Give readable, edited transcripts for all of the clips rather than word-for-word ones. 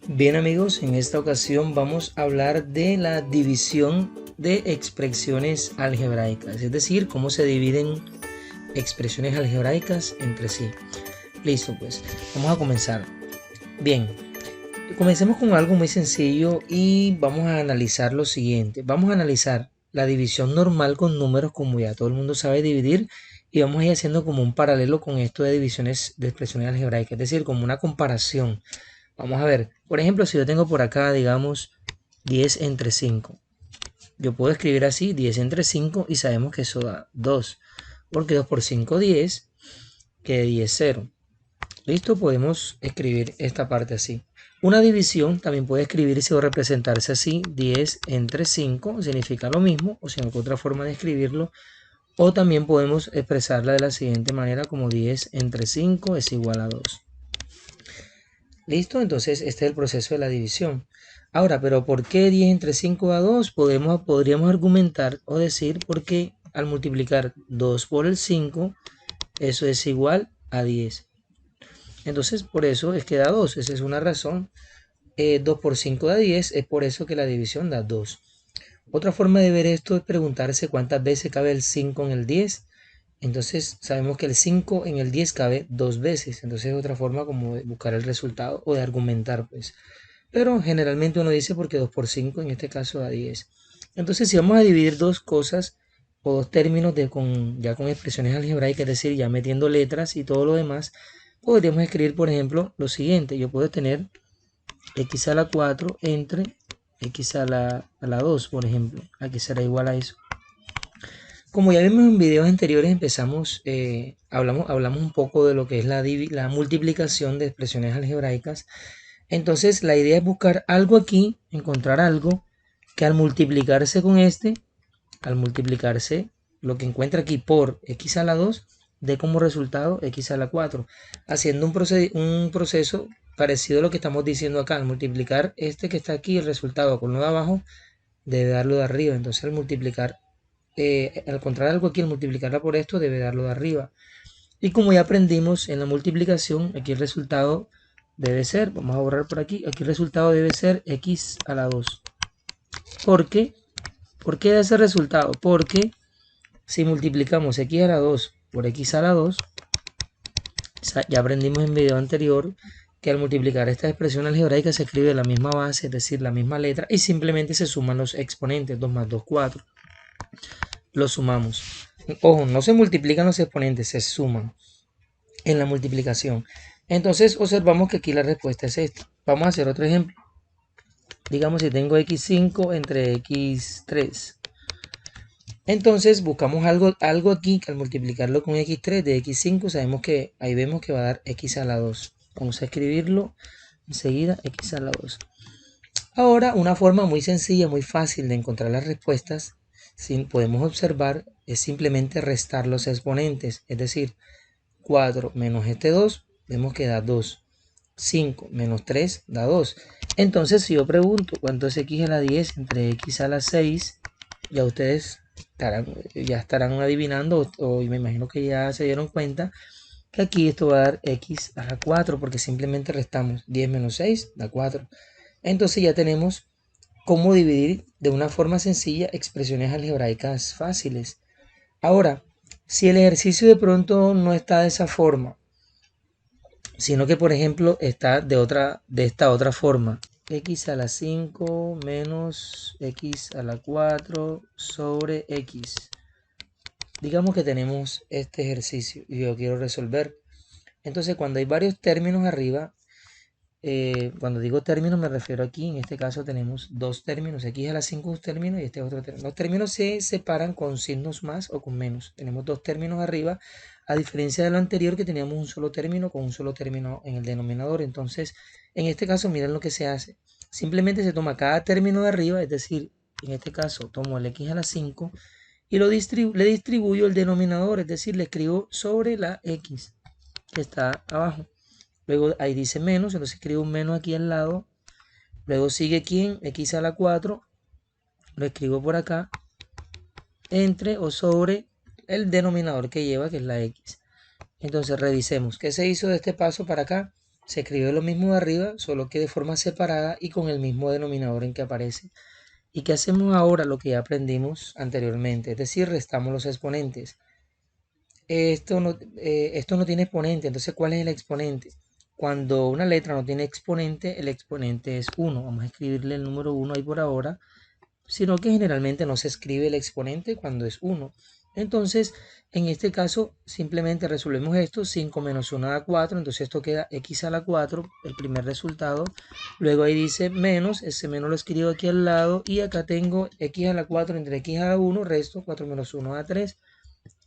Bien amigos, en esta ocasión vamos a hablar de la división de expresiones algebraicas, es decir, cómo se dividen expresiones algebraicas entre sí. Listo, pues vamos a comenzar. Bien, comencemos con algo muy sencillo y vamos a analizar lo siguiente. Vamos a analizar la división normal con números, como ya todo el mundo sabe dividir, y vamos a ir haciendo como un paralelo con esto de divisiones de expresiones algebraicas, es decir, como una comparación. Vamos a ver, por ejemplo, si yo tengo por acá, digamos, 10 entre 5. Yo puedo escribir así, 10 entre 5, y sabemos que eso da 2. Porque 2 por 5, 10, que 10, 0. Listo, podemos escribir esta parte así. Una división también puede escribirse o representarse así, 10 entre 5, significa lo mismo, o sea, otra forma de escribirlo. O también podemos expresarla de la siguiente manera, como 10 entre 5 es igual a 2. ¿Listo? Entonces este es el proceso de la división. Ahora, pero ¿por qué 10 entre 5 da 2? Podríamos argumentar o decir porque al multiplicar 2 por el 5, eso es igual a 10. Entonces por eso es que da 2. Esa es una razón. 2 por 5 da 10, es por eso que la división da 2. Otra forma de ver esto es preguntarse cuántas veces cabe el 5 en el 10. Entonces sabemos que el 5 en el 10 cabe 2 veces. Entonces es otra forma como de buscar el resultado o de argumentar, pues. Pero generalmente uno dice porque 2 por 5 en este caso da 10. Entonces si vamos a dividir dos cosas o dos términos ya con expresiones algebraicas, es decir, ya metiendo letras y todo lo demás, podríamos escribir, por ejemplo, lo siguiente. Yo puedo tener x a la 4 entre x a la 2, por ejemplo. Aquí será igual a eso. Como ya vimos en videos anteriores, hablamos un poco de lo que es la multiplicación de expresiones algebraicas. Entonces la idea es buscar algo aquí, encontrar algo que al multiplicarse con al multiplicarse lo que encuentra aquí por x a la 2, dé como resultado x a la 4, haciendo un proceso parecido a lo que estamos diciendo acá. Al multiplicar este que está aquí, el resultado con lo de abajo, debe dar lo de arriba. Entonces al encontrar algo aquí, al multiplicarla por esto, debe dar lo de arriba. Y como ya aprendimos en la multiplicación, aquí el resultado debe ser, vamos a borrar por aquí el resultado debe ser x a la 2. ¿Por qué? ¿Por qué ese resultado? Porque si multiplicamos x a la 2 por x a la 2, ya aprendimos en el video anterior que al multiplicar esta expresión algebraica se escribe la misma base, es decir, la misma letra, y simplemente se suman los exponentes, 2 más 2, 4. Los sumamos. Ojo, no se multiplican los exponentes, se suman en la multiplicación. Entonces observamos que aquí la respuesta es esta. Vamos a hacer otro ejemplo. Digamos si tengo x5 entre x3. Entonces buscamos algo aquí que al multiplicarlo con x3 de x5 sabemos que ahí vemos que va a dar x a la 2. Vamos a escribirlo enseguida, x a la 2. Ahora una forma muy sencilla, muy fácil de encontrar las respuestas, podemos observar, es simplemente restar los exponentes. Es decir, 4 menos este 2, vemos que da 2. 5 menos 3 da 2. Entonces, si yo pregunto cuánto es x a la 10 entre x a la 6, ya ustedes estarán adivinando, o me imagino que ya se dieron cuenta que aquí esto va a dar x a la 4, porque simplemente restamos 10 menos 6 da 4. Entonces ya tenemos cómo dividir de una forma sencilla expresiones algebraicas fáciles. Ahora, si el ejercicio de pronto no está de esa forma, sino que por ejemplo está de esta otra forma, x a la 5 menos x a la 4 sobre x. Digamos que tenemos este ejercicio y yo quiero resolver. Entonces cuando hay varios términos arriba, cuando digo términos me refiero aquí, en este caso tenemos dos términos, x a la 5 es un término y este es otro término. Los términos se separan con signos más o con menos. Tenemos dos términos arriba, a diferencia de lo anterior que teníamos un solo término con un solo término en el denominador. Entonces, en este caso, miren lo que se hace. Simplemente se toma cada término de arriba, es decir, en este caso tomo el x a la 5 y le distribuyo el denominador, es decir, le escribo sobre la x que está abajo. Luego ahí dice menos, entonces escribo un menos aquí al lado. Luego sigue quién, x a la 4, lo escribo por acá, entre o sobre el denominador que lleva, que es la x. Entonces revisemos, ¿qué se hizo de este paso para acá? Se escribe lo mismo de arriba, solo que de forma separada y con el mismo denominador en que aparece. ¿Y qué hacemos ahora? Lo que ya aprendimos anteriormente, es decir, restamos los exponentes. Esto no tiene exponente, entonces ¿cuál es el exponente? Cuando una letra no tiene exponente, el exponente es 1. Vamos a escribirle el número 1 ahí por ahora, sino que generalmente no se escribe el exponente cuando es 1. Entonces, en este caso, simplemente resolvemos esto, 5 menos 1 da 4, entonces esto queda x a la 4, el primer resultado. Luego ahí dice menos, ese menos lo escribo aquí al lado, y acá tengo x a la 4 entre x a la 1, resto 4 menos 1 da 3,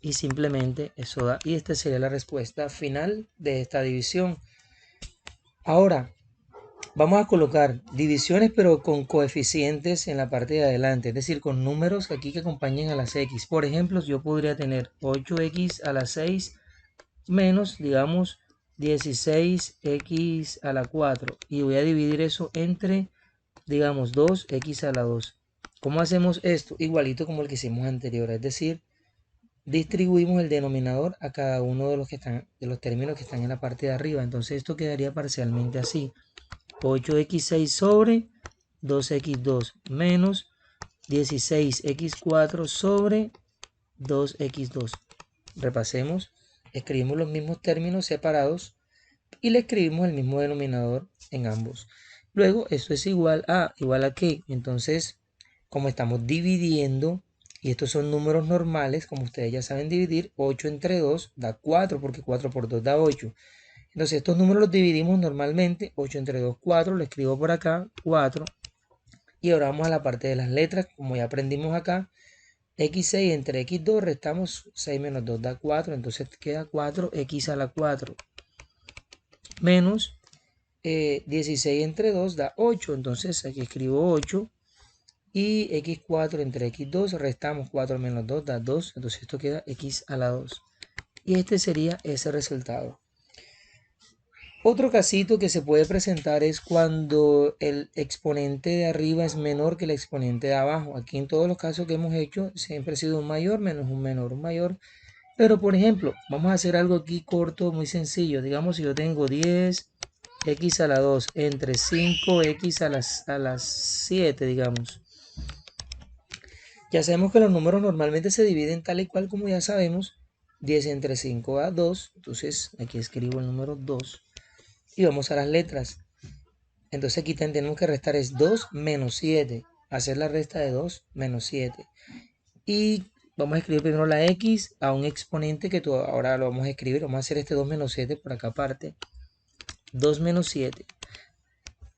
y simplemente eso da, y esta sería la respuesta final de esta división. Ahora, vamos a colocar divisiones pero con coeficientes en la parte de adelante, es decir, con números aquí que acompañen a las x. Por ejemplo, yo podría tener 8x a la 6 menos, digamos, 16x a la 4. Y voy a dividir eso entre, digamos, 2x a la 2. ¿Cómo hacemos esto? Igualito como el que hicimos anterior, es decir, distribuimos el denominador a cada uno de los términos que están en la parte de arriba. Entonces esto quedaría parcialmente así. 8x6 sobre 2x2 menos 16x4 sobre 2x2. Repasemos, escribimos los mismos términos separados y le escribimos el mismo denominador en ambos. Luego, esto es igual a qué. Entonces, como estamos dividiendo, y estos son números normales, como ustedes ya saben dividir, 8 entre 2 da 4, porque 4 por 2 da 8. Entonces estos números los dividimos normalmente, 8 entre 2, 4, lo escribo por acá, 4. Y ahora vamos a la parte de las letras, como ya aprendimos acá, x6 entre x2 restamos 6 menos 2 da 4, entonces queda 4x a la 4 menos 16 entre 2 da 8, entonces aquí escribo 8 y x4 entre x2 restamos 4 menos 2 da 2, entonces esto queda x a la 2 y este sería ese resultado. Otro casito que se puede presentar es cuando el exponente de arriba es menor que el exponente de abajo. Aquí en todos los casos que hemos hecho siempre ha sido un mayor menos un menor, un mayor. Pero por ejemplo, vamos a hacer algo aquí corto, muy sencillo. Digamos si yo tengo 10x a la 2 entre 5x a las 7, digamos. Ya sabemos que los números normalmente se dividen tal y cual como ya sabemos. 10 entre 5 da 2. Entonces aquí escribo el número 2. Y vamos a las letras. Entonces aquí tenemos que restar es 2 menos 7. Hacer la resta de 2 menos 7. Y vamos a escribir primero la x a un exponente que ahora lo vamos a escribir. Vamos a hacer este 2 menos 7 por acá aparte. 2 menos 7.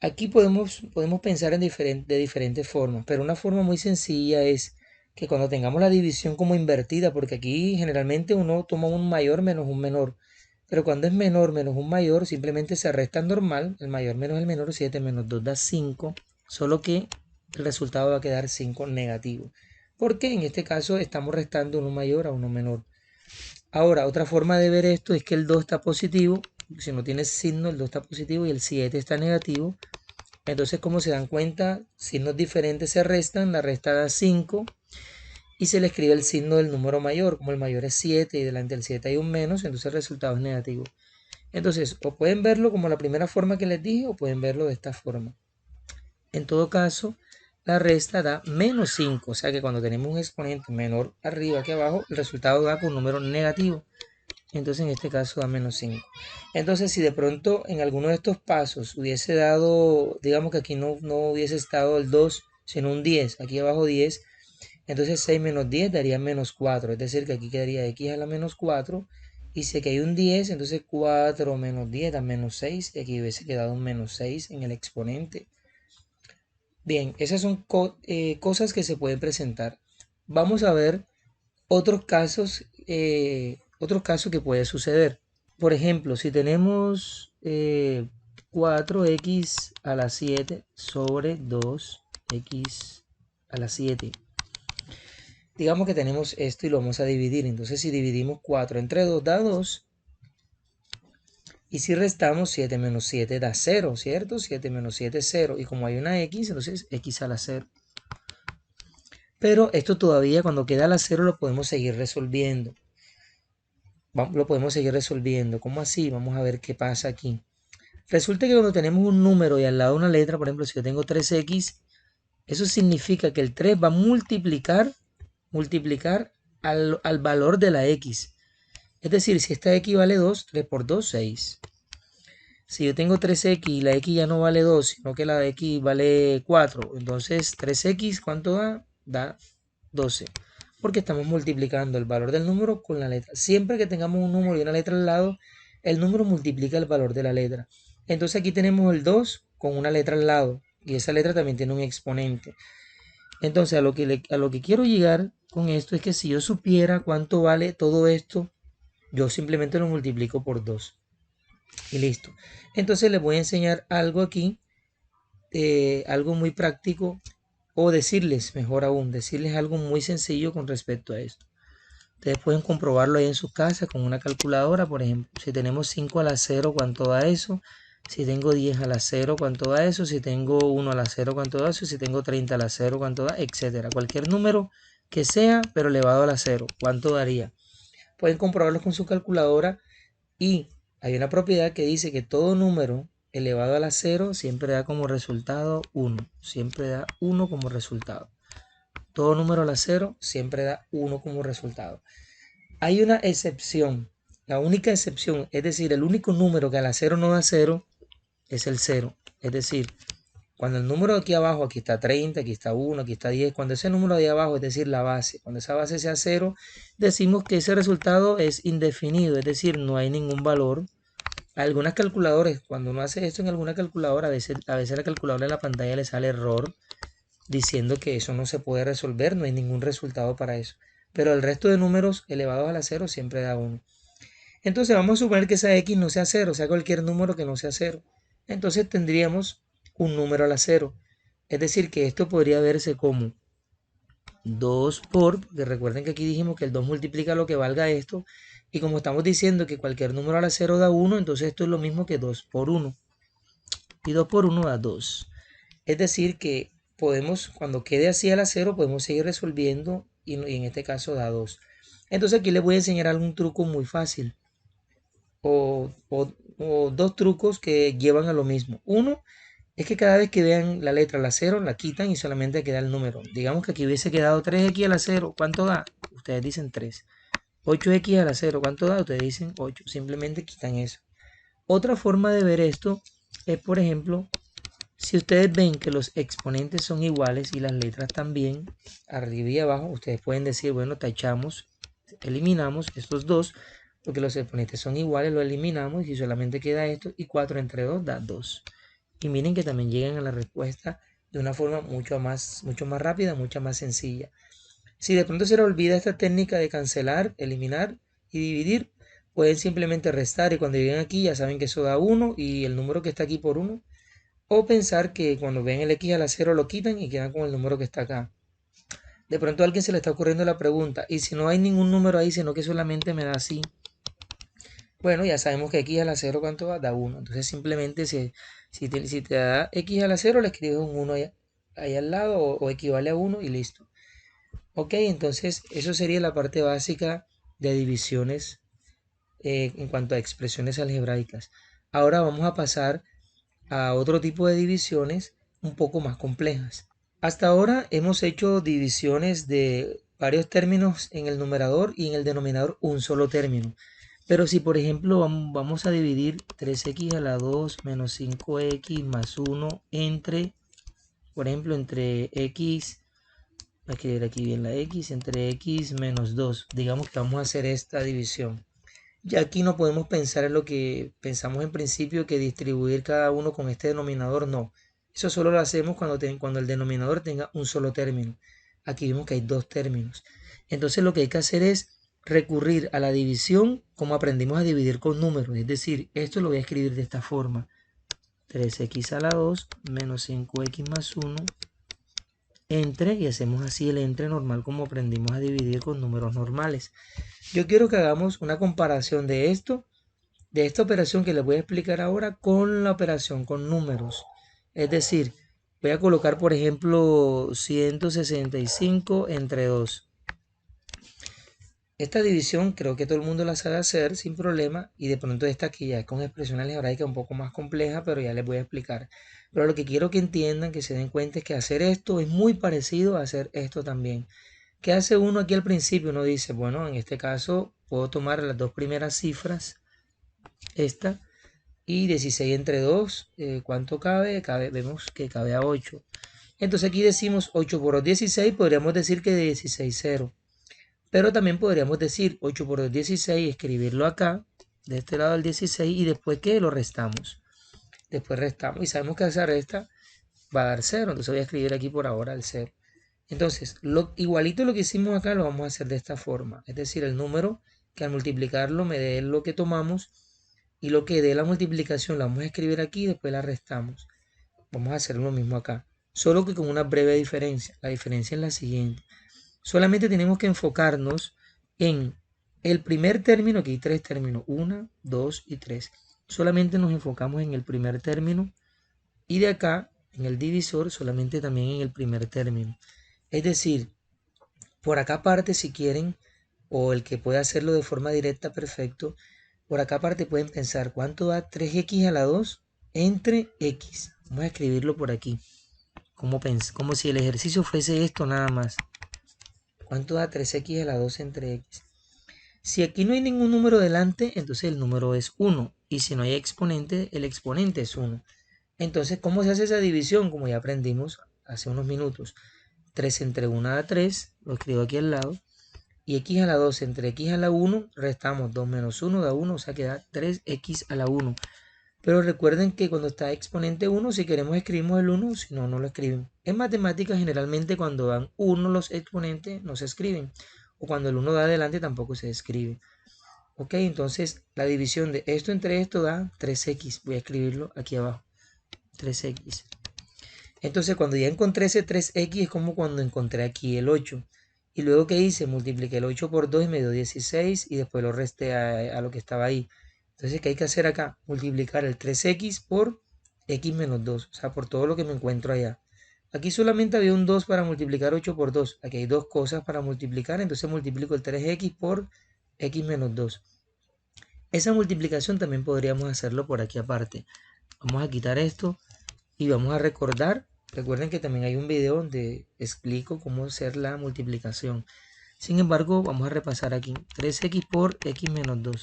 Aquí podemos pensar de diferentes formas. Pero una forma muy sencilla es que cuando tengamos la división como invertida, porque aquí generalmente uno toma un mayor menos un menor. Pero cuando es menor menos un mayor, simplemente se resta normal. El mayor menos el menor, 7 menos 2 da 5. Solo que el resultado va a quedar 5 negativo. Porque en este caso estamos restando uno mayor a uno menor. Ahora, otra forma de ver esto es que el 2 está positivo. Si no tiene signo, el 2 está positivo y el 7 está negativo. Entonces, como se dan cuenta, signos diferentes se restan. La resta da 5 y se le escribe el signo del número mayor. Como el mayor es 7 y delante del 7 hay un menos, entonces el resultado es negativo. Entonces, o pueden verlo como la primera forma que les dije o pueden verlo de esta forma. En todo caso, la resta da menos 5. O sea que cuando tenemos un exponente menor arriba que abajo, el resultado da con un número negativo. Entonces en este caso da menos 5. Entonces si de pronto en alguno de estos pasos hubiese dado, digamos que aquí no hubiese estado el 2, sino un 10, aquí abajo 10, entonces 6 menos 10 daría menos 4, es decir que aquí quedaría x a la menos 4, y si aquí hay un 10, entonces 4 menos 10 da menos 6, y aquí hubiese quedado un menos 6 en el exponente. Bien, esas son cosas que se pueden presentar. Vamos a ver otros casos que puede suceder. Por ejemplo, si tenemos 4x a la 7 sobre 2x a la 7. Digamos que tenemos esto y lo vamos a dividir. Entonces si dividimos 4 entre 2 da 2. Y si restamos 7 menos 7 da 0, ¿cierto? 7 menos 7 es 0. Y como hay una x, entonces x a la 0. Pero esto todavía cuando queda a la 0 lo podemos seguir resolviendo. Lo podemos seguir resolviendo. ¿Cómo así? Vamos a ver qué pasa aquí. Resulta que cuando tenemos un número y al lado una letra, por ejemplo, si yo tengo 3x, eso significa que el 3 va a multiplicar al valor de la x. Es decir, si esta x vale 2, 3 por 2, 6. Si yo tengo 3x y la x ya no vale 2, sino que la x vale 4, entonces 3x, ¿cuánto da? Da 12. Porque estamos multiplicando el valor del número con la letra. Siempre que tengamos un número y una letra al lado, el número multiplica el valor de la letra. Entonces aquí tenemos el 2 con una letra al lado. Y esa letra también tiene un exponente. Entonces a lo que quiero llegar con esto es que si yo supiera cuánto vale todo esto, yo simplemente lo multiplico por 2. Y listo. Entonces les voy a enseñar algo aquí, algo muy práctico, o decirles, mejor aún, decirles algo muy sencillo con respecto a esto. Ustedes pueden comprobarlo ahí en sus casas con una calculadora, por ejemplo. Si tenemos 5 a la 0, ¿cuánto da eso? Si tengo 10 a la 0, ¿cuánto da eso? Si tengo 1 a la 0, ¿cuánto da eso? Si tengo 30 a la 0, ¿cuánto da? Etcétera. Cualquier número que sea, pero elevado a la 0, ¿cuánto daría? Pueden comprobarlo con su calculadora y hay una propiedad que dice que todo número elevado a la 0 siempre da como resultado 1. Siempre da 1 como resultado. Todo número a la 0 siempre da 1 como resultado. Hay una excepción. La única excepción, es decir, el único número que a la 0 no da 0 es el 0. Es decir, cuando el número de aquí abajo, aquí está 30, aquí está 1, aquí está 10, cuando ese número de ahí abajo, es decir, la base, cuando esa base sea 0, decimos que ese resultado es indefinido, es decir, no hay ningún valor. Algunas calculadoras, cuando uno hace esto en alguna calculadora, a veces la calculadora en la pantalla le sale error diciendo que eso no se puede resolver, no hay ningún resultado para eso. Pero el resto de números elevados a la 0 siempre da 1. Entonces vamos a suponer que esa x no sea 0, o sea cualquier número que no sea 0. Entonces tendríamos un número a la 0. Es decir, que esto podría verse como 2 porque recuerden que aquí dijimos que el 2 multiplica lo que valga esto, y como estamos diciendo que cualquier número a la 0 da 1, entonces esto es lo mismo que 2 por 1, y 2 por 1 da 2. Es decir que podemos, cuando quede así a la 0, podemos seguir resolviendo, y en este caso da 2. Entonces aquí les voy a enseñar algún truco muy fácil, o dos trucos que llevan a lo mismo. Uno es que cada vez que vean la letra a la 0, la quitan y solamente queda el número. Digamos que aquí hubiese quedado 3x a la 0, ¿cuánto da? Ustedes dicen 3. 8x a la 0, ¿cuánto da? Ustedes dicen 8. Simplemente quitan eso. Otra forma de ver esto es, por ejemplo, si ustedes ven que los exponentes son iguales y las letras también, arriba y abajo, ustedes pueden decir, bueno, tachamos, eliminamos estos dos, porque los exponentes son iguales, lo eliminamos y solamente queda esto, y 4 entre 2 da 2. Y miren que también llegan a la respuesta de una forma mucho más rápida, mucho más sencilla. Si de pronto se les olvida esta técnica de cancelar, eliminar y dividir, pueden simplemente restar, y cuando lleguen aquí ya saben que eso da 1 y el número que está aquí por 1. O pensar que cuando ven el x a la 0 lo quitan y quedan con el número que está acá. De pronto a alguien se le está ocurriendo la pregunta, y si no hay ningún número ahí, sino que solamente me da así. Bueno, ya sabemos que x a la 0, ¿cuánto va? Da 1. Entonces simplemente si te da x a la 0, le escribes un 1 ahí al lado, o equivale a 1 y listo. Ok, entonces eso sería la parte básica de divisiones en cuanto a expresiones algebraicas. Ahora vamos a pasar a otro tipo de divisiones un poco más complejas. Hasta ahora hemos hecho divisiones de varios términos en el numerador y en el denominador un solo término. Pero si por ejemplo vamos a dividir 3x a la 2 menos 5x más 1 entre, por ejemplo, entre x, voy a escribir aquí bien la x, entre x menos 2. Digamos que vamos a hacer esta división. Ya aquí no podemos pensar en lo que pensamos en principio, que distribuir cada uno con este denominador, no. Eso solo lo hacemos cuando el denominador tenga un solo término. Aquí vemos que hay dos términos. Entonces lo que hay que hacer es recurrir a la división como aprendimos a dividir con números. Es decir, esto lo voy a escribir de esta forma. 3x a la 2 menos 5x más 1 entre, y hacemos así el entre normal como aprendimos a dividir con números normales. Yo quiero que hagamos una comparación de esto, de esta operación que les voy a explicar ahora, con la operación con números. Es decir, voy a colocar, por ejemplo, 165 entre 2. Esta división creo que todo el mundo la sabe hacer sin problema, y de pronto esta aquí ya es con expresión algebraica un poco más compleja, pero ya les voy a explicar. Pero lo que quiero que entiendan, que se den cuenta, es que hacer esto es muy parecido a hacer esto también. ¿Qué hace uno aquí al principio? Uno dice, bueno, en este caso puedo tomar las dos primeras cifras, esta, y 16 entre 2, ¿cuánto cabe? Vemos que cabe a 8. Entonces aquí decimos 8 por 2, 16, podríamos decir que de 16, 0. Pero también podríamos decir 8 por 2, 16, escribirlo acá, de este lado del 16, y después que lo restamos. Después restamos, y sabemos que esa resta va a dar 0, entonces voy a escribir aquí por ahora el 0. Entonces, igualito lo que hicimos acá lo vamos a hacer de esta forma. Es decir, el número que al multiplicarlo me dé lo que tomamos, y lo que dé la multiplicación la vamos a escribir aquí y después la restamos. Vamos a hacer lo mismo acá, solo que con una breve diferencia. La diferencia es la siguiente. Solamente tenemos que enfocarnos en el primer término. Aquí hay tres términos, 1, 2 y 3. Solamente nos enfocamos en el primer término, y de acá, en el divisor, solamente también en el primer término. Es decir, por acá aparte, si quieren, o el que puede hacerlo de forma directa, perfecto. Por acá aparte pueden pensar, ¿cuánto da 3x a la 2 entre x? Vamos a escribirlo por aquí, como si el ejercicio fuese esto nada más. ¿Cuánto da 3x a la 2 entre x? Si aquí no hay ningún número delante, entonces el número es 1. Y si no hay exponente, el exponente es 1. Entonces, ¿cómo se hace esa división? Como ya aprendimos hace unos minutos. 3 entre 1 da 3, lo escribo aquí al lado. Y x a la 2 entre x a la 1, restamos 2 menos 1 da 1, o sea que da 3x a la 1. Pero recuerden que cuando está exponente 1, si queremos escribimos el 1, si no, no lo escribimos. En matemáticas generalmente cuando dan 1 los exponentes no se escriben. O cuando el 1 da adelante tampoco se escribe. Ok, entonces la división de esto entre esto da 3x. Voy a escribirlo aquí abajo. 3x. Entonces cuando ya encontré ese 3x es como cuando encontré aquí el 8. Y luego que hice, multipliqué el 8 por 2 y me dio 16 y después lo resté a lo que estaba ahí. Entonces, ¿qué hay que hacer acá? Multiplicar el 3x por x menos 2, o sea, por todo lo que me encuentro allá. Aquí solamente había un 2 para multiplicar 8 por 2. Aquí hay dos cosas para multiplicar, entonces multiplico el 3x por x menos 2. Esa multiplicación también podríamos hacerlo por aquí aparte. Vamos a quitar esto y vamos a recordar. Recuerden que también hay un video donde explico cómo hacer la multiplicación. Sin embargo, vamos a repasar aquí. 3x por x menos 2.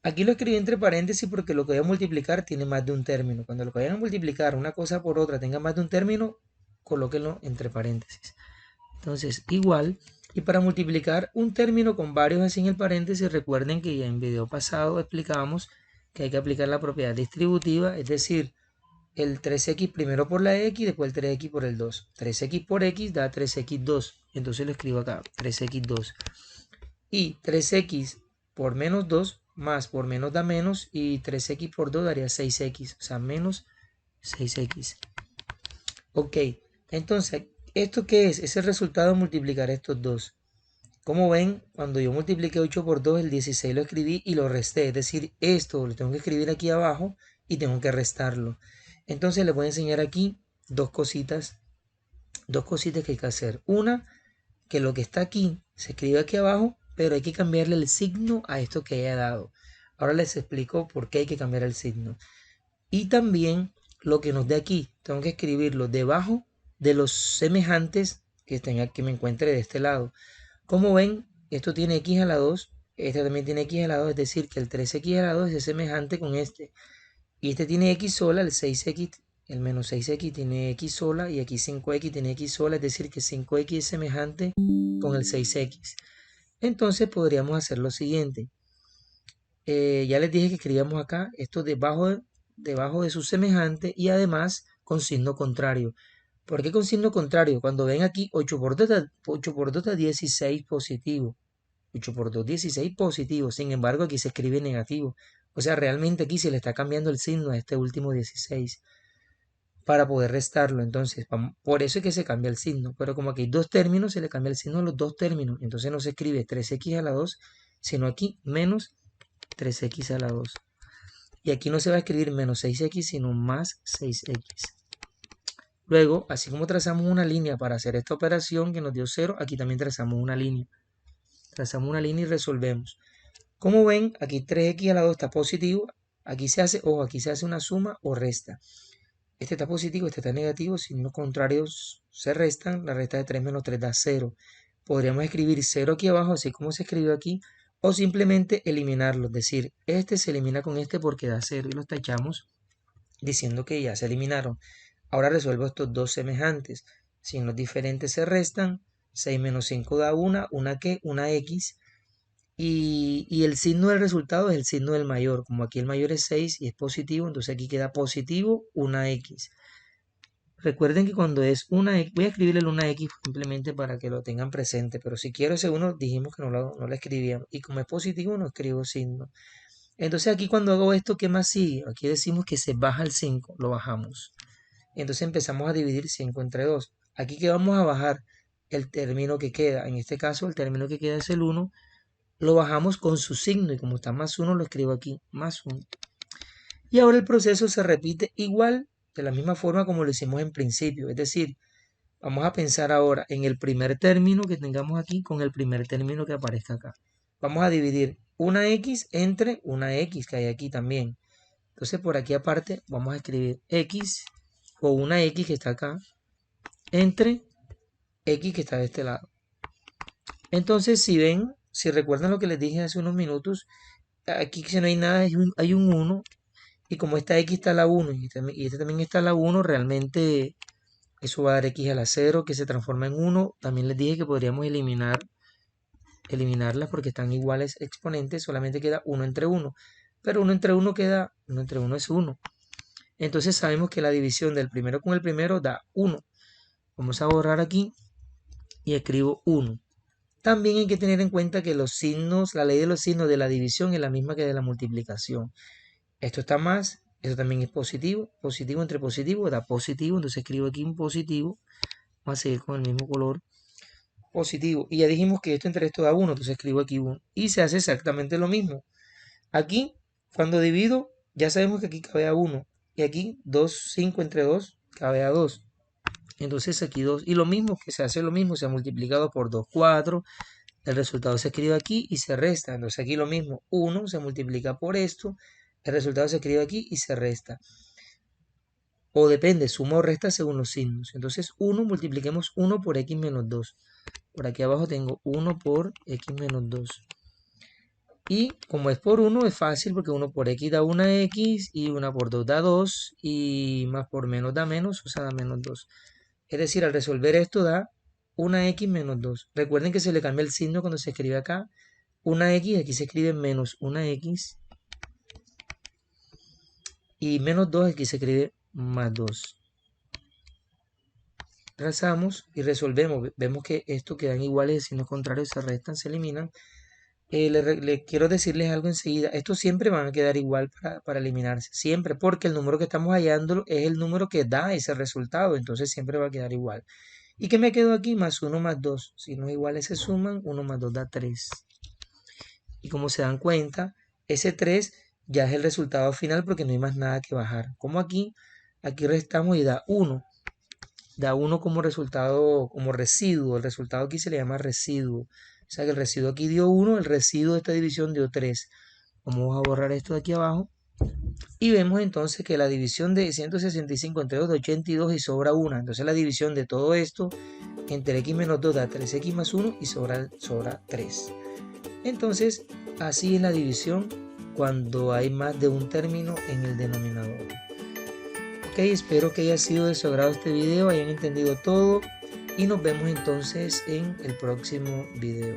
Aquí lo escribí entre paréntesis porque lo que voy a multiplicar tiene más de un término. Cuando lo que vayan a multiplicar una cosa por otra tenga más de un término, colóquenlo entre paréntesis. Entonces, igual. Y para multiplicar un término con varios así en el paréntesis, recuerden que ya en video pasado explicábamos que hay que aplicar la propiedad distributiva, es decir, el 3x primero por la x, después el 3x por el 2. 3x por x da 3x2. Entonces lo escribo acá, 3x2. Y 3x por menos 2 más por menos da menos, y 3x por 2 daría 6x, o sea, menos 6x. Ok, entonces, ¿esto qué es? Es el resultado de multiplicar estos dos. Como ven, cuando yo multipliqué 8 por 2, el 16 lo escribí y lo resté. Es decir, esto lo tengo que escribir aquí abajo y tengo que restarlo. Entonces les voy a enseñar aquí dos cositas que hay que hacer. Una, que lo que está aquí se escribe aquí abajo, pero hay que cambiarle el signo a esto que haya dado. Ahora les explico por qué hay que cambiar el signo. Y también lo que nos dé aquí, tengo que escribirlo debajo de los semejantes que me encuentre de este lado. Como ven, esto tiene x a la 2, este también tiene x a la 2, es decir, que el 3x a la 2 es semejante con este. Y este tiene x sola, el 6x, el menos 6x tiene x sola, y aquí 5x tiene x sola, es decir, que 5x es semejante con el 6x. Entonces podríamos hacer lo siguiente. Ya les dije que escribíamos acá esto debajo de su semejante, y además con signo contrario. ¿Por qué con signo contrario? Cuando ven aquí 8 por 2 da 16 positivo. 8 por 2, 16 positivo. Sin embargo, aquí se escribe negativo. O sea, realmente aquí se le está cambiando el signo a este último 16 para poder restarlo. Entonces, por eso es que se cambia el signo. Pero como aquí hay dos términos, se le cambia el signo a los dos términos. Entonces no se escribe 3x a la 2, sino aquí menos 3x a la 2. Y aquí no se va a escribir menos 6x, sino más 6x. Luego, así como trazamos una línea para hacer esta operación que nos dio 0, aquí también trazamos una línea. trazamos una línea y resolvemos. Como ven, aquí 3x a la 2 está positivo, aquí se hace, ojo, aquí se hace una suma o resta. Este está positivo, este está negativo, signos contrarios se restan, la resta de 3 menos 3 da 0. Podríamos escribir 0 aquí abajo, así como se escribió aquí, o simplemente eliminarlo, es decir, este se elimina con este porque da 0 y los tachamos diciendo que ya se eliminaron. Ahora resuelvo estos dos semejantes, signos diferentes se restan, 6 menos 5 da 1, una x, y el signo del resultado es el signo del mayor, como aquí el mayor es 6 y es positivo, entonces aquí queda positivo una x. Recuerden que cuando es una x, voy a escribirle una x simplemente para que lo tengan presente, pero si quiero ese 1 dijimos que no lo escribíamos, y como es positivo no escribo signo. Entonces aquí cuando hago esto, ¿qué más sigue? Aquí decimos que se baja el 5, lo bajamos. Entonces empezamos a dividir 5 entre 2. Aquí que vamos a bajar el término que queda, en este caso el término que queda es el 1, lo bajamos con su signo y como está más 1 lo escribo aquí, más 1. Y ahora el proceso se repite igual, de la misma forma como lo hicimos en principio, es decir, vamos a pensar ahora en el primer término que tengamos aquí con el primer término que aparezca acá. Vamos a dividir una x entre una x que hay aquí también. Entonces por aquí aparte vamos a escribir x o una x que está acá entre x que está de este lado. Entonces si ven, si recuerdan lo que les dije hace unos minutos, aquí si no hay nada hay un 1 y como esta x está a la 1 y este también está a la 1, realmente eso va a dar x a la 0 que se transforma en 1. También les dije que podríamos eliminarlas porque están iguales exponentes, solamente queda 1 entre 1. Pero 1 entre 1 queda, 1 entre 1 es 1. Entonces sabemos que la división del primero con el primero da 1. Vamos a borrar aquí y escribo 1. También hay que tener en cuenta que los signos, la ley de los signos de la división es la misma que de la multiplicación. Esto está más, esto también es positivo. Positivo entre positivo da positivo, entonces escribo aquí un positivo. Vamos a seguir con el mismo color. Positivo. Y ya dijimos que esto entre esto da 1, entonces escribo aquí 1. Y se hace exactamente lo mismo. Aquí, cuando divido, ya sabemos que aquí cabe a 1. Y aquí 2, 5 entre 2 cabe a 2. Entonces aquí 2. Y lo mismo, que se hace lo mismo, se ha multiplicado por 2, 4. El resultado se escribe aquí y se resta. Entonces aquí lo mismo, 1 se multiplica por esto. El resultado se escribe aquí y se resta. O depende, suma o resta según los signos. Entonces 1, multipliquemos 1 por x menos 2. Por aquí abajo tengo 1 por x menos 2. Y como es por 1 es fácil porque 1 por x da una x y 1 por 2 da 2 y más por menos da menos, o sea da menos 2. Es decir, al resolver esto da una x menos 2. Recuerden que se le cambia el signo cuando se escribe acá. Una x, aquí se escribe menos una x. Y menos 2, aquí se escribe más 2. Trazamos y resolvemos. Vemos que estos quedan iguales, signos contrarios se restan, se eliminan. Le quiero decirles algo enseguida. Estos siempre van a quedar igual para eliminarse. Siempre, porque el número que estamos hallando es el número que da ese resultado. Entonces siempre va a quedar igual. ¿Y qué me quedó aquí? Más 1 más 2. Si no iguales se suman, 1 más 2 da 3. Y como se dan cuenta, ese 3 ya es el resultado final porque no hay más nada que bajar. Como aquí restamos y da 1. Da 1 como resultado, como residuo. El resultado aquí se le llama residuo. O sea que el residuo aquí dio 1, el residuo de esta división dio 3. Vamos a borrar esto de aquí abajo. Y vemos entonces que la división de 165 entre 2 da 82 y sobra 1. Entonces la división de todo esto entre x menos 2 da 3x más 1 y sobra 3. Entonces así es la división cuando hay más de un término en el denominador. Ok, espero que haya sido de su agrado este video, hayan entendido todo y nos vemos entonces en el próximo video.